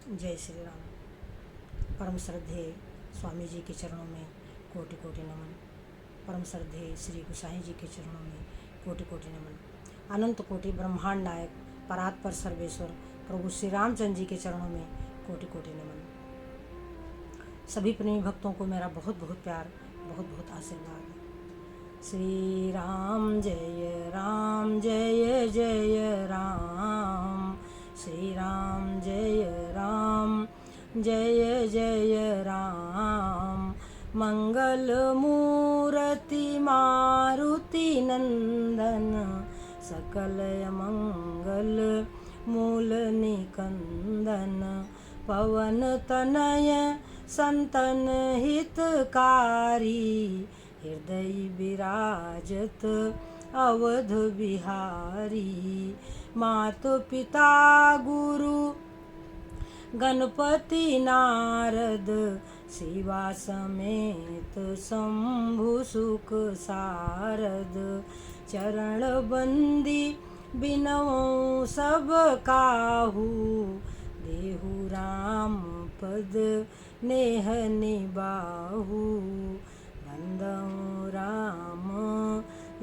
जय श्री राम। परम श्रद्धेय स्वामी जी के चरणों में कोटि कोटि नमन। परम श्रद्धेय श्री गोसाई जी के चरणों में कोटि कोटि नमन। अनंत कोटि ब्रह्मांड नायक परात्पर सर्वेश्वर प्रभु श्री रामचंद्र जी के चरणों में कोटि कोटि नमन। सभी प्रेमी भक्तों को मेरा बहुत बहुत प्यार, बहुत बहुत आशीर्वाद। श्री राम जय जय राम। श्री राम जय जय राम। मंगल मूर्ति मारुति नंदन, सकल मंगल मूल निकंदन। पवन तनय संतन हितकारी, हृदय विराजत अवध बिहारी। मात पिता गुरु गणपति नारद, शिवा समेत शंभु सुख सारद। चरण बंदी बिनऊ सब काहू, देहु राम पद नेह निबाहु। बंदऊ राम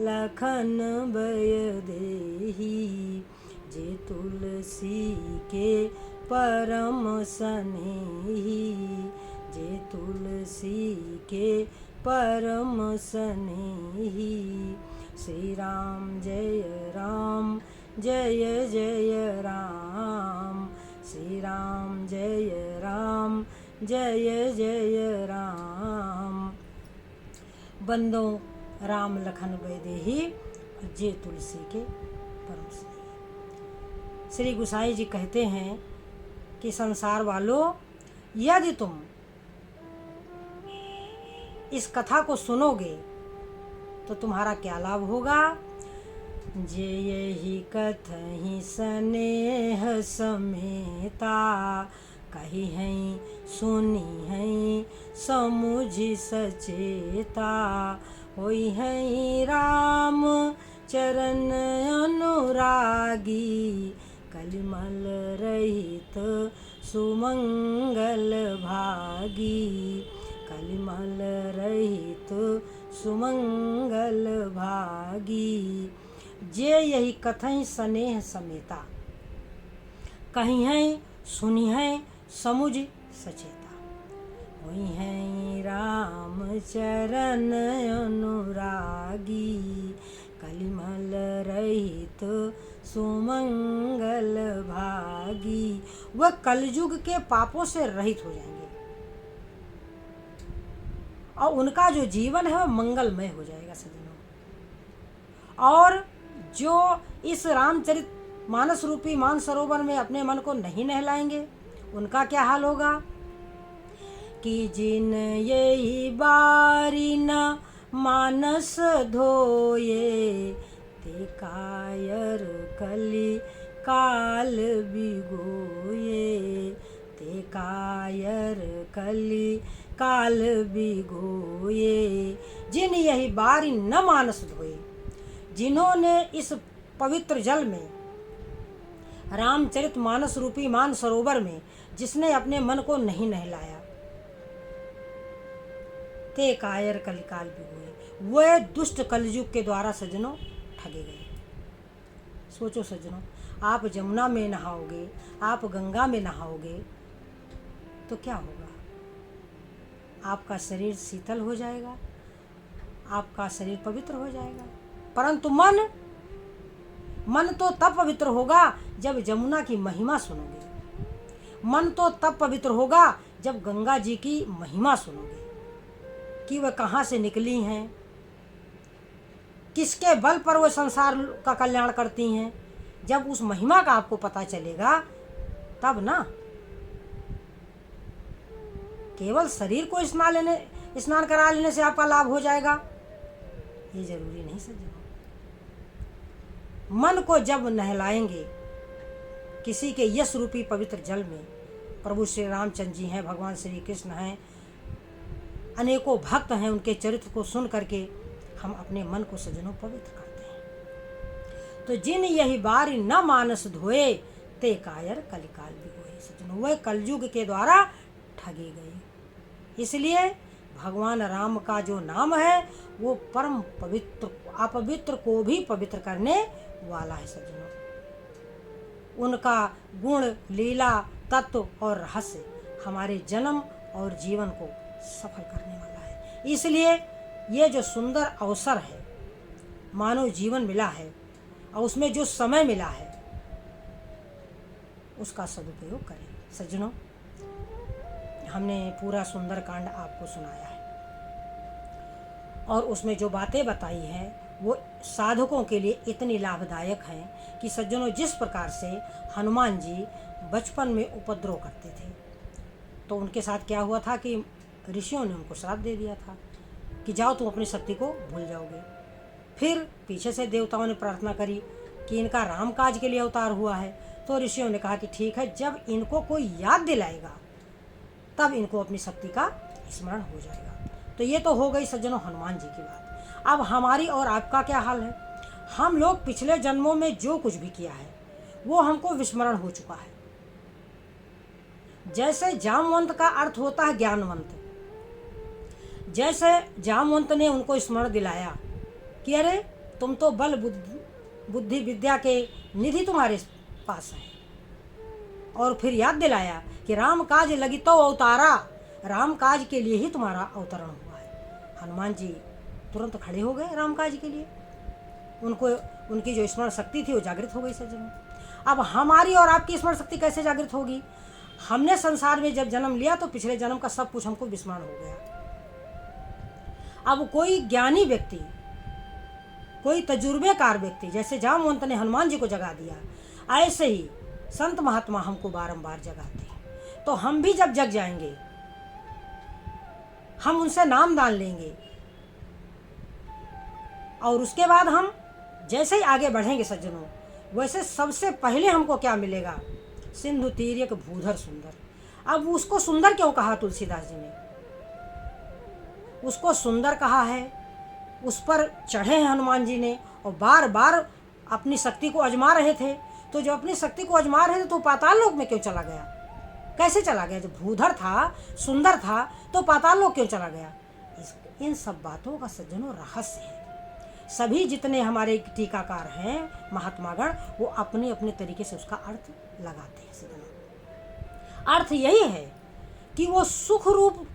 लखन भय देहि, जे तुलसी के परम सनेही। जे तुलसी के परम सनेही। श्री राम जय जय राम। श्री राम जय जय राम। बंदो राम लखन बैदेही, जे तुलसी के परम स्नेही। श्री गोसाई जी कहते हैं कि संसार वालों, यदि तुम इस कथा को सुनोगे तो तुम्हारा क्या लाभ होगा। जे यही कथहि स्नेह समेता, कही हैं सुनी हैं समुझि सचेता। होई हैं राम चरण अनुरागी, कलिमल रहित सुमंगल भागी। कलिमल रहित सुमंगल भागी। जे यही कथई स्नेह समेता, कही हैं सुनी हैं समुझ सचेता। हुई हैं राम चरण अनुरागी, कलिमल रहित सुमंगल भागी। वह कलयुग के पापों से रहित हो जाएंगे और उनका जो जीवन है वह मंगलमय हो जाएगा सज्जनों। और जो इस रामचरित मानस रूपी मानसरोवर में अपने मन को नहीं नहलाएंगे, उनका क्या हाल होगा। कि जिन यही बारी न मानस धोए, ते कायर कली काल बिगोए। ते कायर कली काल बिगोए। जिन यही बारी न मानस धोए, जिन्होंने इस पवित्र जल में, रामचरित मानस रूपी मान सरोवर में जिसने अपने मन को नहीं नहलाया, ते कायर कलिकाल बिगोए, वह दुष्ट कलयुग के द्वारा सज्जनों ठगे गए। सोचो सज्जनों, आप जमुना में नहाओगे, आप गंगा में नहाओगे तो क्या होगा। आपका शरीर शीतल हो जाएगा, आपका शरीर पवित्र हो जाएगा। परंतु मन तो तब पवित्र होगा जब जमुना की महिमा सुनोगे। मन तो तब पवित्र होगा जब गंगा जी की महिमा सुनोगे कि वह कहाँ से निकली हैं, किसके बल पर वह संसार का कल्याण करती हैं। जब उस महिमा का आपको पता चलेगा तब ना। केवल शरीर को स्नान करा लेने से आपका लाभ हो जाएगा, ये जरूरी नहीं सज्जनों। मन को जब नहलाएंगे किसी के यश रूपी पवित्र जल में, प्रभु श्री रामचंद्र जी हैं, भगवान श्री कृष्ण हैं, अनेकों भक्त हैं, उनके चरित्र को सुन करके हम अपने मन को सज्जनों पवित्र करते हैं। तो जिन यही बारी न मानस धोए, ते कायर कलिकाल बिगोए। सज्जनों, वह कलयुग के द्वारा ठगे गए। इसलिए भगवान राम का जो नाम है वो परम पवित्र, अपवित्र को भी पवित्र करने वाला है। सज्जनों, उनका गुण, लीला, तत्व और रहस्य हमारे जन्म और जीवन को सफल करने वाला है। इसलिए ये जो सुंदर अवसर है, मानव जीवन मिला है और उसमें जो समय मिला है, उसका सदुपयोग करें। सज्जनों, हमने पूरा सुंदरकांड आपको सुनाया है और उसमें जो बातें बताई हैं वो साधकों के लिए इतनी लाभदायक हैं कि सज्जनों, जिस प्रकार से हनुमान जी बचपन में उपद्रव करते थे तो उनके साथ क्या हुआ था कि ऋषियों ने उनको श्राप दे दिया था कि जाओ तुम अपनी शक्ति को भूल जाओगे। फिर पीछे से देवताओं ने प्रार्थना करी कि इनका राम काज के लिए अवतार हुआ है, तो ऋषियों ने कहा कि ठीक है, जब इनको कोई याद दिलाएगा तब इनको अपनी शक्ति का स्मरण हो जाएगा। तो ये तो हो गई सज्जनों हनुमान जी की बात। अब हमारी और आपका क्या हाल है? हम लोग पिछले जन्मों में जो कुछ भी किया है वो हमको विस्मरण हो चुका है। जैसे जामवंत का अर्थ होता है ज्ञानवंत, जैसे जामवंत ने उनको स्मरण दिलाया कि अरे तुम तो बल बुद्धि विद्या के निधि तुम्हारे पास है, और फिर याद दिलाया कि राम काज लगी तो अवतारा, राम काज के लिए ही तुम्हारा अवतरण हुआ है। हनुमान जी तुरंत खड़े हो गए राम काज के लिए, उनको उनकी जो स्मरण शक्ति थी वो जागृत हो गई। सज्जनों, अब हमारी और आपकी स्मरण शक्ति कैसे जागृत होगी? हमने संसार में जब जन्म लिया तो पिछले जन्म का सब कुछ हमको विस्मरण हो गया। अब कोई ज्ञानी व्यक्ति, कोई तजुर्बेकार व्यक्ति, जैसे जामवंत ने हनुमान जी को जगा दिया, ऐसे ही संत महात्मा हमको बारंबार जगाते हैं। तो हम भी जब जग जाएंगे, हम उनसे नाम दान लेंगे और उसके बाद हम जैसे ही आगे बढ़ेंगे सज्जनों, वैसे सबसे पहले हमको क्या मिलेगा? सिंधु तीर्यक भूधर सुंदर। अब उसको सुंदर क्यों कहा तुलसीदास जी ने? उसको सुंदर कहा है, उस पर चढ़े हैं हनुमान जी ने और बार बार अपनी शक्ति को आजमा रहे थे। तो जो अपनी शक्ति को आजमा रहे थे तो पाताल लोक में क्यों चला गया? कैसे चला गया? जब भूधर था, सुंदर था, तो पाताल लोक क्यों चला गया? इन सब बातों का सज्जनों रहस्य है। सभी जितने हमारे टीकाकार हैं महात्मागण, वो अपने अपने तरीके से उसका अर्थ लगाते हैं। सज्जनों, अर्थ यही है कि वो सुख रूप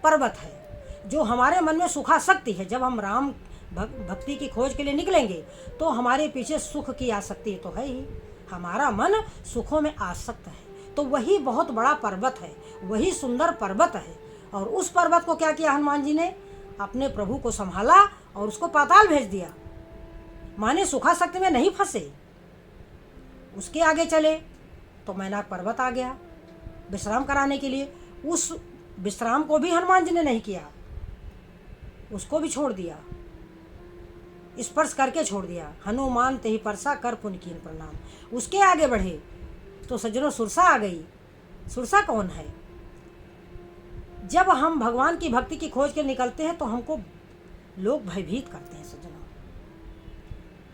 पर्वत है जो हमारे मन में सुखासक्ति है। जब हम राम भक्ति की खोज के लिए निकलेंगे तो हमारे पीछे सुख की आसक्ति तो है ही, हमारा मन सुखों में आसक्त है। तो वही बहुत बड़ा पर्वत है, वही सुंदर पर्वत है। और उस पर्वत को क्या किया हनुमान जी ने? अपने प्रभु को संभाला और उसको पाताल भेज दिया। माने सुखासक्ति में नहीं फंसे, उसके आगे चले तो मैनाक पर्वत आ गया विश्राम कराने के लिए। उस विश्राम को भी हनुमान जी ने नहीं किया, उसको भी छोड़ दिया, स्पर्श करके छोड़ दिया। हनुमान तेहि परसा कर पुन कीन प्रणाम। उसके आगे बढ़े तो सज्जनों सुरसा आ गई। सुरसा कौन है? जब हम भगवान की भक्ति की खोज के निकलते हैं तो हमको लोग भयभीत करते हैं। सज्जनों,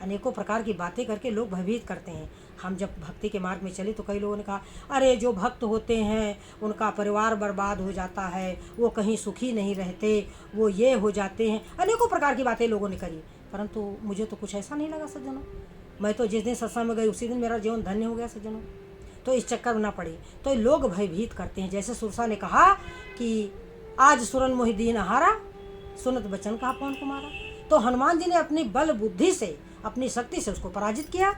अनेकों प्रकार की बातें करके लोग भयभीत करते हैं। हम जब भक्ति के मार्ग में चले तो कई लोगों ने कहा, अरे जो भक्त होते हैं उनका परिवार बर्बाद हो जाता है, वो कहीं सुखी नहीं रहते, वो ये हो जाते हैं। अनेकों प्रकार की बातें लोगों ने करी, परंतु मुझे तो कुछ ऐसा नहीं लगा सज्जनों। मैं तो जिस दिन सत्संग में गई उसी दिन मेरा जीवन धन्य हो गया सज्जनों। तो इस चक्कर में ना पड़े। तो लोग भयभीत करते हैं। जैसे सुरसा ने कहा कि आज सुरन मोहि दीन हारा, सुनत बचन कहा पवन कुमारा। तो हनुमान जी ने अपनी बल बुद्धि से, अपनी शक्ति से उसको पराजित किया।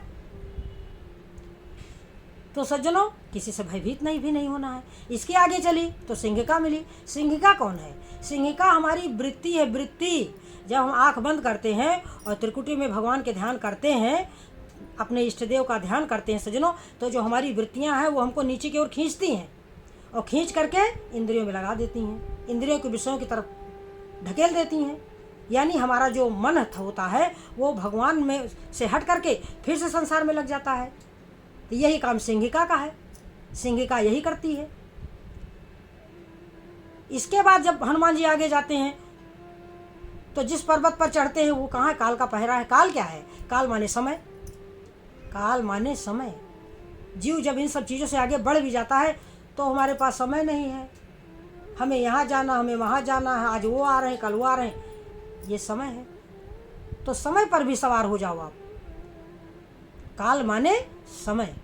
तो सज्जनों, किसी से भयभीत नहीं होना है। इसके आगे चली तो सिंहिका मिली। सिंहिका कौन है? सिंहिका हमारी वृत्ति है। वृत्ति, जब हम आंख बंद करते हैं और त्रिकुटी में भगवान के ध्यान करते हैं, अपने इष्ट देव का ध्यान करते हैं सज्जनों, तो जो हमारी वृत्तियां हैं वो हमको नीचे की ओर खींचती हैं और खींच करके इंद्रियों में लगा देती हैं, इंद्रियों के विषयों की तरफ ढकेल देती हैं। यानी हमारा जो मन होता है वो भगवान में से हट करके फिर से संसार में लग जाता है। तो यही काम सिंहिका का है, सिंहिका यही करती है। इसके बाद जब हनुमान जी आगे जाते हैं तो जिस पर्वत पर चढ़ते हैं वो कहाँ है? काल का पहरा है। काल क्या है? काल माने समय, काल माने समय। जीव जब इन सब चीज़ों से आगे बढ़ भी जाता है तो हमारे पास समय नहीं है, हमें यहाँ जाना, हमें वहाँ जाना है, आज वो आ रहे हैं, कल वो आ रहे हैं, ये समय है। तो समय पर भी सवार हो जाओ आप। काल माने समय,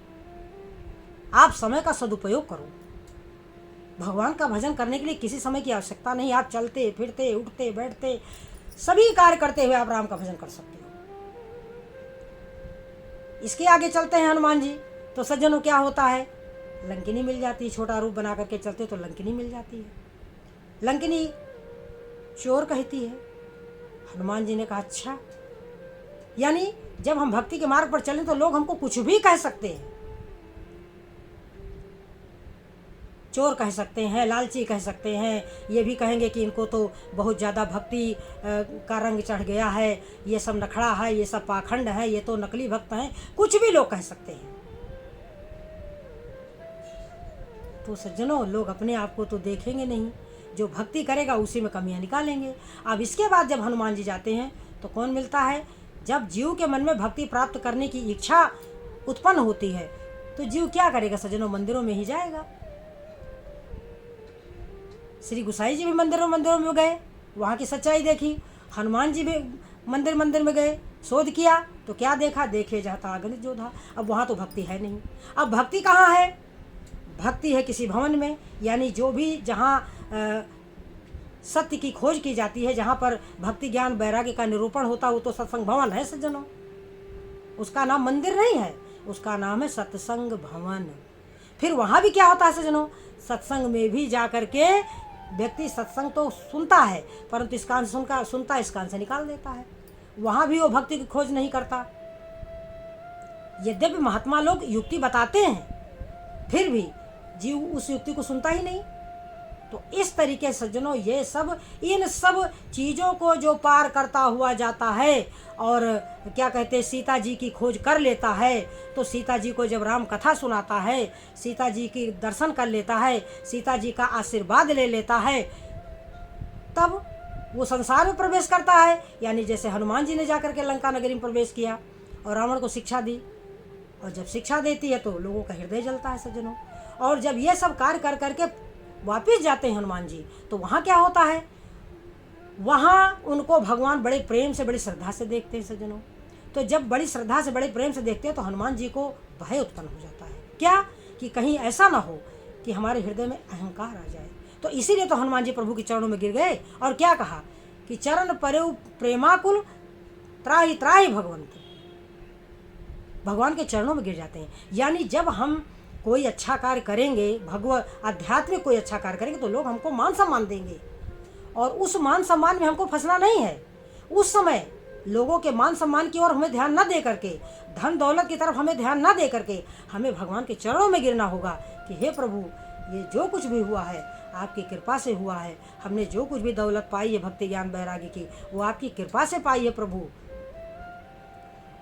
आप समय का सदुपयोग करो। भगवान का भजन करने के लिए किसी समय की आवश्यकता नहीं। आप चलते फिरते उठते बैठते सभी कार्य करते हुए आप राम का भजन कर सकते हो। इसके आगे चलते हैं हनुमान जी, तो सज्जनों क्या होता है, लंकिनी मिल जाती है। छोटा रूप बना करके चलते तो लंकिनी मिल जाती है। लंकिनी चोर कहती है। हनुमान जी ने कहा अच्छा, यानी जब हम भक्ति के मार्ग पर चलें तो लोग हमको कुछ भी कह सकते हैं। चोर कह सकते हैं, लालची कह सकते हैं, ये भी कहेंगे कि इनको तो बहुत ज़्यादा भक्ति का रंग चढ़ गया है, ये सब नखड़ा है, ये सब पाखंड है, ये तो नकली भक्त हैं, कुछ भी लोग कह सकते हैं। तो सज्जनों, लोग अपने आप को तो देखेंगे नहीं, जो भक्ति करेगा उसी में कमियां निकालेंगे। अब इसके बाद जब हनुमान जी जाते हैं तो कौन मिलता है, जब जीव के मन में भक्ति प्राप्त करने की इच्छा उत्पन्न होती है तो जीव क्या करेगा सज्जनों, मंदिरों में ही जाएगा। श्री गुसाई जी भी मंदिरों में गए, वहाँ की सच्चाई देखी। हनुमान जी भी मंदिर में गए, शोध किया तो क्या देखा, देखे जाता अगणित जोधा। अब वहाँ तो भक्ति है नहीं। अब भक्ति कहाँ है, भक्ति है किसी भवन में, यानी जो भी जहाँ सत्य की खोज की जाती है, जहाँ पर भक्ति ज्ञान वैराग्य का निरूपण होता है, वो तो सत्संग भवन है सज्जनों। उसका नाम मंदिर नहीं है, उसका नाम है सत्संग भवन। फिर वहाँ भी क्या होता है सज्जनों, सत्संग में भी जा करके व्यक्ति सत्संग तो सुनता है, परंतु इस कान सुनता इस कान से निकाल देता है। वहाँ भी वो भक्ति की खोज नहीं करता। यद्यपि महात्मा लोग युक्ति बताते हैं, फिर भी जीव उस युक्ति को सुनता ही नहीं। तो इस तरीके से सज्जनों, ये सब इन सब चीज़ों को जो पार करता हुआ जाता है और क्या कहते हैं, सीता जी की खोज कर लेता है, तो सीता जी को जब राम कथा सुनाता है, सीता जी की दर्शन कर लेता है, सीता जी का आशीर्वाद ले लेता है, तब वो संसार में प्रवेश करता है। यानी जैसे हनुमान जी ने जाकर के लंका नगरी में प्रवेश किया और रावण को शिक्षा दी, और जब शिक्षा देती है तो लोगों का हृदय जलता है सज्जनों। और जब ये सब कार्य कर करके वापिस जाते हैं हनुमान जी, तो वहाँ क्या होता है, वहाँ उनको भगवान बड़े प्रेम से बड़ी श्रद्धा से देखते हैं सज्जनों। तो जब बड़ी श्रद्धा से बड़े प्रेम से देखते हैं तो हनुमान जी को भय उत्पन्न हो जाता है, क्या कि कहीं ऐसा ना हो कि हमारे हृदय में अहंकार आ जाए। तो इसीलिए तो हनुमान जी प्रभु के चरणों में गिर गए और क्या कहा कि चरण परेउ प्रेमाकुल त्राहि त्राहि भगवंत, भगवान के चरणों में गिर जाते हैं। यानी जब हम कोई अच्छा कार्य करेंगे, भगवत आध्यात्मिक कोई अच्छा कार्य करेंगे, तो लोग हमको मान सम्मान देंगे, और उस मान सम्मान में हमको फंसना नहीं है। उस समय लोगों के मान सम्मान की ओर हमें ध्यान न दे करके, धन दौलत की तरफ हमें ध्यान न दे करके, हमें भगवान के चरणों में गिरना होगा कि हे प्रभु, ये जो कुछ भी हुआ है आपकी कृपा से हुआ है। हमने जो कुछ भी दौलत पाई है भक्ति ज्ञान वैराग्य की, वो आपकी कृपा से पाई है प्रभु।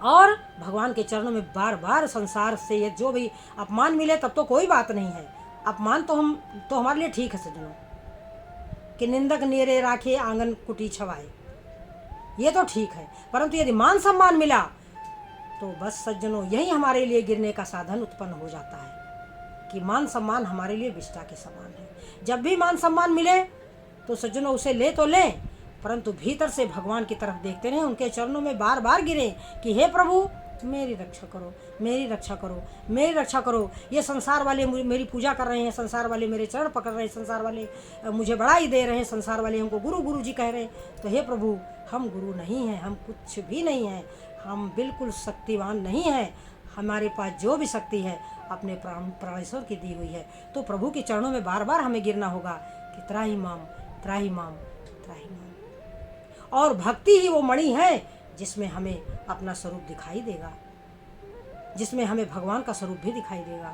और भगवान के चरणों में बार बार संसार से ये जो भी अपमान मिले तब तो कोई बात नहीं है। अपमान तो हमारे लिए ठीक है सज्जनों, कि निंदक नेरे राखे आंगन कुटी छवाए, ये तो ठीक है। परंतु यदि मान सम्मान मिला तो बस सज्जनों, यही हमारे लिए गिरने का साधन उत्पन्न हो जाता है कि मान सम्मान हमारे लिए विष्ठा के समान है। जब भी मान सम्मान मिले तो सज्जनों उसे ले तो लें, परंतु भीतर से भगवान की तरफ देखते रहें, उनके चरणों में बार बार गिरें कि हे प्रभु, मेरी रक्षा करो, मेरी रक्षा करो, मेरी रक्षा करो। ये संसार वाले मेरी पूजा कर रहे हैं, संसार वाले मेरे चरण पकड़ रहे हैं, संसार वाले मुझे बड़ाई दे रहे हैं, संसार वाले हमको गुरु गुरु जी कह रहे हैं। तो हे प्रभु, हम गुरु नहीं हैं, हम कुछ भी नहीं हैं, हम बिल्कुल शक्तिवान नहीं हैं। हमारे पास जो भी शक्ति है अपने प्राणेश्वर की दी हुई है। तो प्रभु के चरणों में बार बार हमें गिरना होगा कि त्राहि माम, त्राहि माम, त्राहि माम। और भक्ति ही वो मणि है जिसमें हमें अपना स्वरूप दिखाई देगा, जिसमें हमें भगवान का स्वरूप भी दिखाई देगा।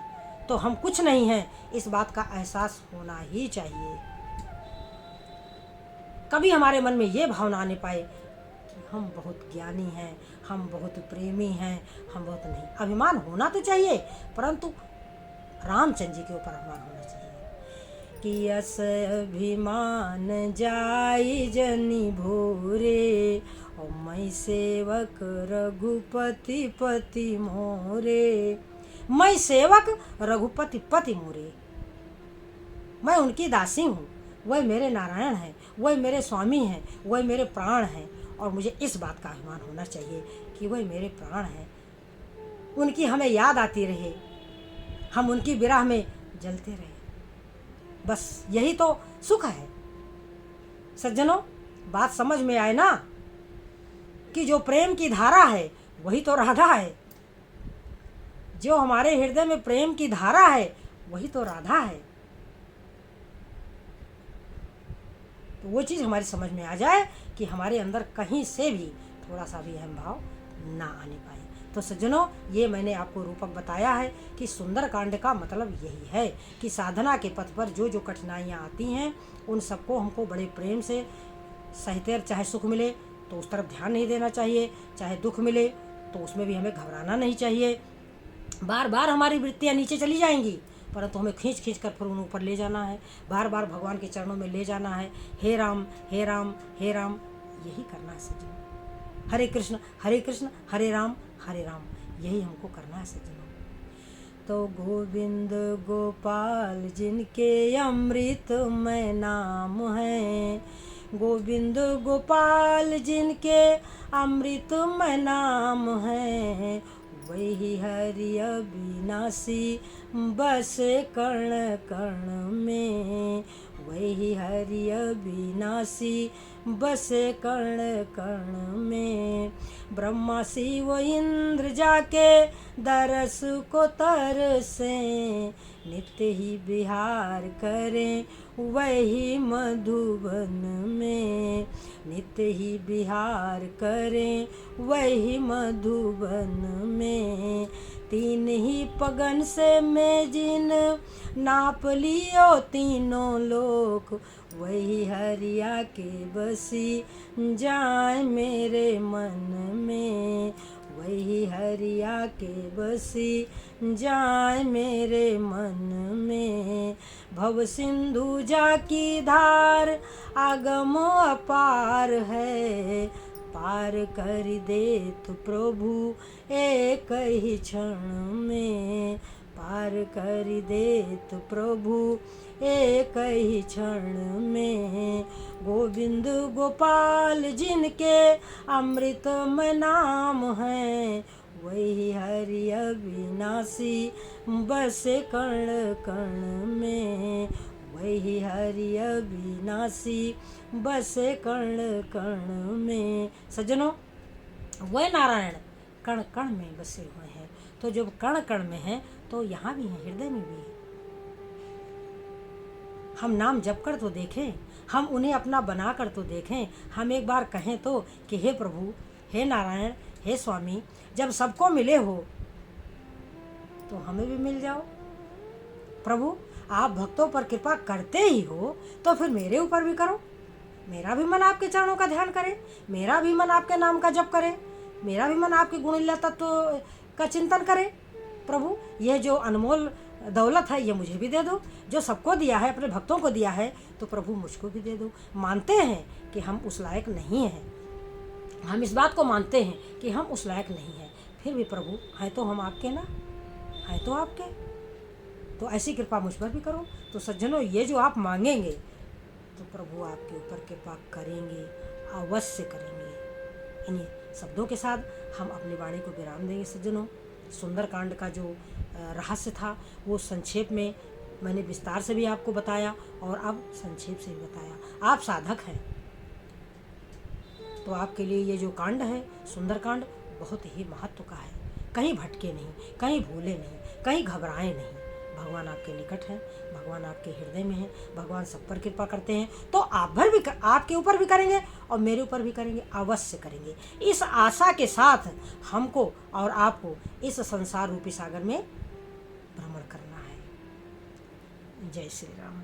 तो हम कुछ नहीं हैं, इस बात का एहसास होना ही चाहिए। कभी हमारे मन में ये भावना आने पाए कि हम बहुत ज्ञानी हैं, हम बहुत प्रेमी हैं, हम बहुत नहीं। अभिमान होना तो चाहिए, परंतु रामचंद्र जी के ऊपर अभिमान होना चाहिए कि यस अभिमान जाई जनि भोरे, और मैं सेवक रघुपति पति मोरे। मैं सेवक रघुपति पति मोरे। मैं उनकी दासी हूँ, वह मेरे नारायण हैं, वह मेरे स्वामी हैं, वह मेरे प्राण हैं। और मुझे इस बात का अभिमान होना चाहिए कि वह मेरे प्राण हैं। उनकी हमें याद आती रहे, हम उनकी विरह में जलते रहे। बस यही तो सुख है। सज्जनों, बात समझ में आए ना कि जो प्रेम की धारा है वही तो राधा है। जो हमारे हृदय में प्रेम की धारा है वही तो राधा है। तो वो चीज़ हमारी समझ में आ जाए कि हमारे अंदर कहीं से भी थोड़ा सा भी अहम भाव ना आने पाए। तो सज्जनों, ये मैंने आपको रूपक बताया है कि सुंदरकांड का मतलब यही है कि साधना के पथ पर जो जो कठिनाइयाँ आती हैं उन सबको हमको बड़े प्रेम से सहते। चाहे सुख मिले तो उस तरफ ध्यान नहीं देना चाहिए, चाहे दुख मिले तो उसमें भी हमें घबराना नहीं चाहिए। बार बार हमारी वृत्तियाँ नीचे चली जाएंगी, परंतु हमें खींच खींच कर फिर उन ऊपर ले जाना है, बार बार भगवान के चरणों में ले जाना है। हे राम हे राम हे राम, यही करना है सज्जनों। हरे कृष्ण हरे राम, यही हमको करना है सज्जनों। तो गोविंद गोपाल जिनके अमृतमय नाम है, गोविंद गोपाल जिनके अमृतमय नाम है, वही हरि अविनाशी बस कण कण में, वही हरि अविनाशी बस कण कण में। ब्रह्मा शिव इंद्र जाके दरस को तरसे, नित्य ही विहार करें वही मधुबन में, नित्य ही विहार करें वही मधुबन में। तीन ही पगन से मैं जिन नाप लियो तीनों लोक, वही हरिया के बसी जाए मेरे मन में, वही हरिया के बसी जाए मेरे मन में। भव सिंधु जा की धार आगम अपार है, पार कर दे तो प्रभु एक ही क्षण में, पार कर दे तो प्रभु एक ही क्षण में। गोविंद गोपाल जिनके अमृतमय नाम है, वही हरि अविनाशी बस कण कण में, वही हरि अविनाशी बस कण कण में। सज्जनों, वह नारायण कण कण में बसे हुए हैं। तो जब कण कण में हैं तो यहाँ भी हैं, हृदय में भी है। हम नाम जप कर तो देखें, हम उन्हें अपना बना कर तो देखें। हम एक बार कहें तो कि हे प्रभु, हे नारायण, हे स्वामी, जब सबको मिले हो तो हमें भी मिल जाओ। प्रभु, आप भक्तों पर कृपा करते ही हो तो फिर मेरे ऊपर भी करो। मेरा भी मन आपके चरणों का ध्यान करे, मेरा भी मन आपके नाम का जप करे, मेरा भी मन आपके गुणिल्ला तत्व का चिंतन करे। प्रभु, यह जो अनमोल दौलत है ये मुझे भी दे दो, जो सबको दिया है, अपने भक्तों को दिया है, तो प्रभु मुझको भी दे दो। मानते हैं कि हम उस लायक नहीं हैं, हम इस बात को मानते हैं कि हम उस लायक नहीं हैं, फिर भी प्रभु हैं तो हम आपके ना, हैं तो आपके, तो ऐसी कृपा मुझ पर भी करो। तो सज्जनों, ये जो आप मांगेंगे तो प्रभु आपके ऊपर कृपा करेंगे, अवश्य करेंगे। इन्हीं शब्दों के साथ हम अपनी वाणी को विराम देंगे। सज्जनों, सुंदरकांड का जो रहस्य था वो संक्षेप में मैंने विस्तार से भी आपको बताया और अब संक्षेप से भी बताया। आप साधक हैं तो आपके लिए ये जो कांड है सुंदरकांड बहुत ही महत्व का है। कहीं भटके नहीं, कहीं भूले नहीं, कहीं घबराए नहीं। भगवान आपके निकट हैं, भगवान आपके हृदय में हैं, भगवान सब पर कृपा करते हैं। तो आपके ऊपर भी करेंगे और मेरे ऊपर भी करेंगे, अवश्य करेंगे। इस आशा के साथ हमको और आपको इस संसार रूपी सागर में भ्रमण करना है। जय श्री राम।